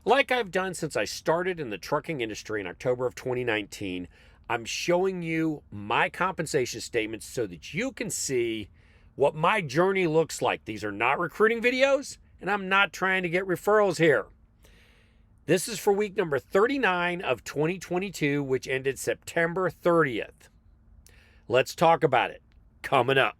Like I've done since I started in the trucking industry in October of 2019, I'm showing you my compensation statements so that you can see what my journey looks like. These are not recruiting videos, and I'm not trying to get referrals here. This is for week number 39 of 2022, which ended September 30th. Let's talk about it. Coming up.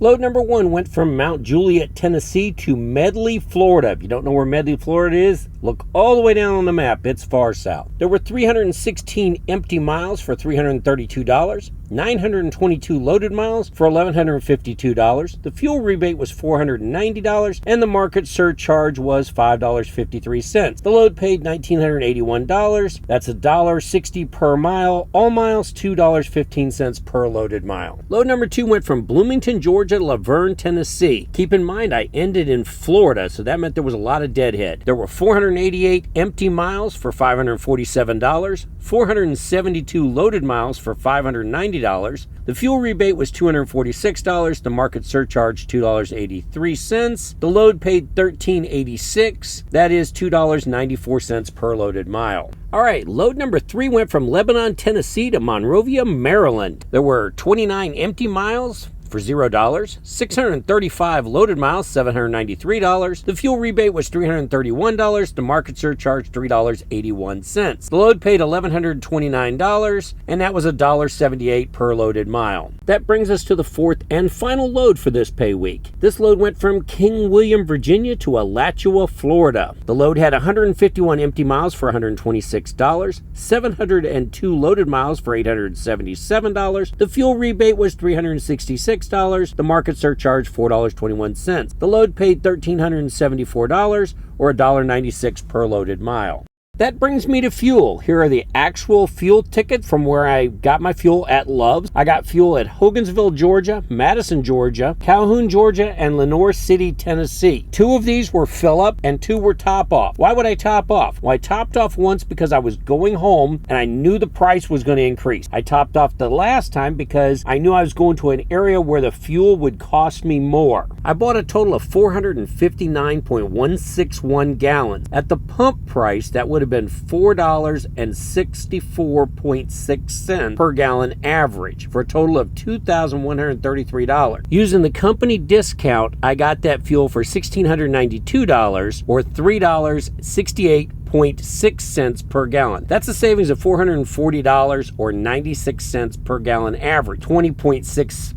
Load number one went from Mount Juliet, Tennessee to Medley, Florida. If you don't know where Medley, Florida is, look all the way down on the map. It's far south. There were 316 empty miles for $332, 922 loaded miles for $1,152. The fuel rebate was $490, and the market surcharge was $5.53. The load paid $1,981. That's $1.60 per mile. All miles, $2.15 per loaded mile. Load number two went from Bloomington, Georgia to Laverne, Tennessee. Keep in mind, I ended in Florida, so that meant there was a lot of deadhead. There were 488 empty miles for $547, 472 loaded miles for $590. The fuel rebate was $246. The market surcharge, $2.83. The load paid $13.86. That is $2.94 per loaded mile. All right, load number three went from Lebanon, Tennessee to Monrovia, Maryland. There were 29 empty miles for $0, 635 loaded miles, $793. The fuel rebate was $331. The market surcharge, $3.81. The load paid $1,129, and that was $1.78 per loaded mile. That brings us to the fourth and final load for this pay week. This load went from King William, Virginia to Alachua, Florida. The load had 151 empty miles for $126, 702 loaded miles for $877. The fuel rebate was $366. The market surcharge, $4.21. The load paid $1,374 or $1.96 per loaded mile. That brings me to fuel. Here are the actual fuel tickets from where I got my fuel at Love's. I got fuel at Hogansville, Georgia, Madison, Georgia, Calhoun, Georgia, and Lenoir City, Tennessee. Two of these were fill up and two were top off. Why would I top off? Well, I topped off once because I was going home and I knew the price was going to increase. I topped off the last time because I knew I was going to an area where the fuel would cost me more. I bought a total of 459.161 gallons. At the pump price, that would have been $4.64.6 per gallon average for a total of $2,133. Using the company discount, I got that fuel for $1,692 or $3.68.6 per gallon. That's a savings of $440 or 96 cents per gallon average, 20.6%.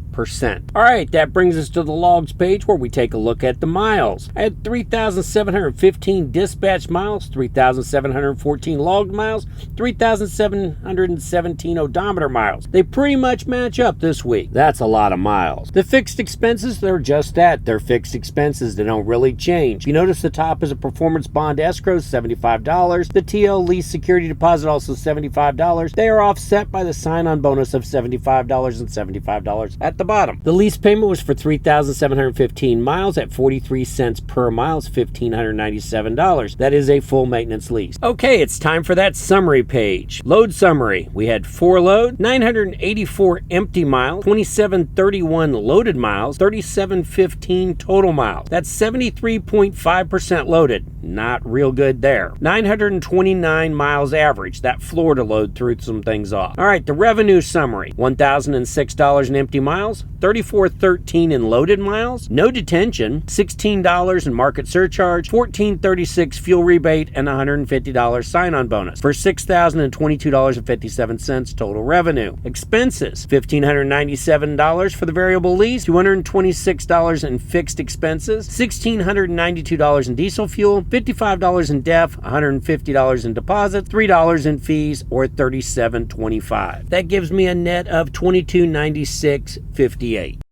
All right, that brings us to the logs page where we take a look at the miles. I had 3,715 dispatch miles, 3,714 logged miles, 3,717 odometer miles. They pretty much match up this week. That's a lot of miles. The fixed expenses, they're just that. They're fixed expenses. They don't really change. You notice the top is a performance bond escrow, $75. The TL lease security deposit, also $75. They are offset by the sign-on bonus of $75 and $75 at the bottom. The lease payment was for 3,715 miles at 43 cents per mile, $1,597. That is a full maintenance lease. Okay, it's time for that summary page. Load summary. We had 4 load, 984 empty miles, 2731 loaded miles, 3715 total miles. That's 73.5% loaded. Not real good there. 929 miles average. That Florida load threw some things off. All right, the revenue summary. $1,006 in empty miles, $34.13 in loaded miles, no detention, $16 in market surcharge, $14.36 fuel rebate, and $150 sign-on bonus for $6,022.57 total revenue. Expenses, $1,597 for the variable lease, $226 in fixed expenses, $1,692 in diesel fuel, $55 in def, $150 in deposits, $3 in fees, or $37.25. That gives me a net of $22.96.58.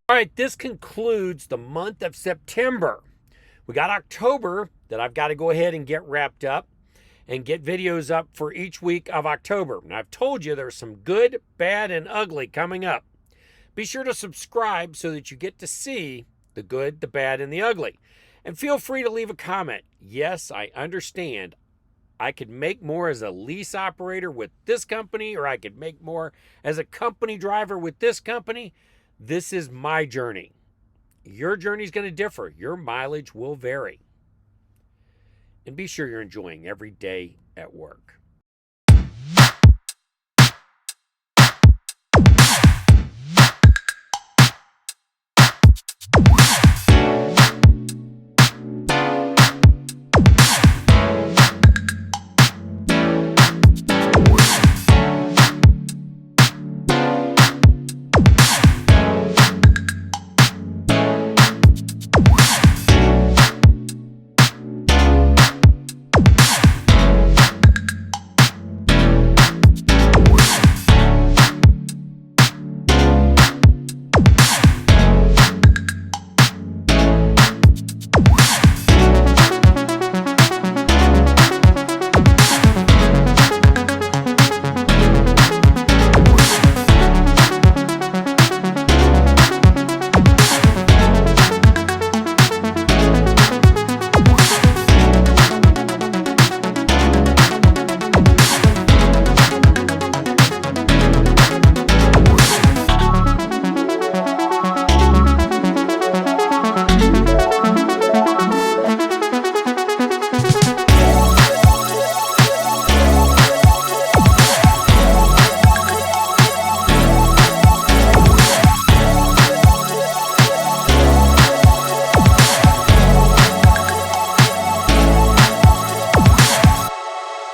All right, this concludes the month of September. We got October that I've got to go ahead and get wrapped up and get videos up for each week of October. And I've told you there's some good, bad, and ugly coming up. Be sure to subscribe so that you get to see the good, the bad, and the ugly. And feel free to leave a comment. Yes, I understand. I could make more as a lease operator with this company, or I could make more as a company driver with this company. This is my journey. Your journey is going to differ. Your mileage will vary. And be sure you're enjoying every day at work.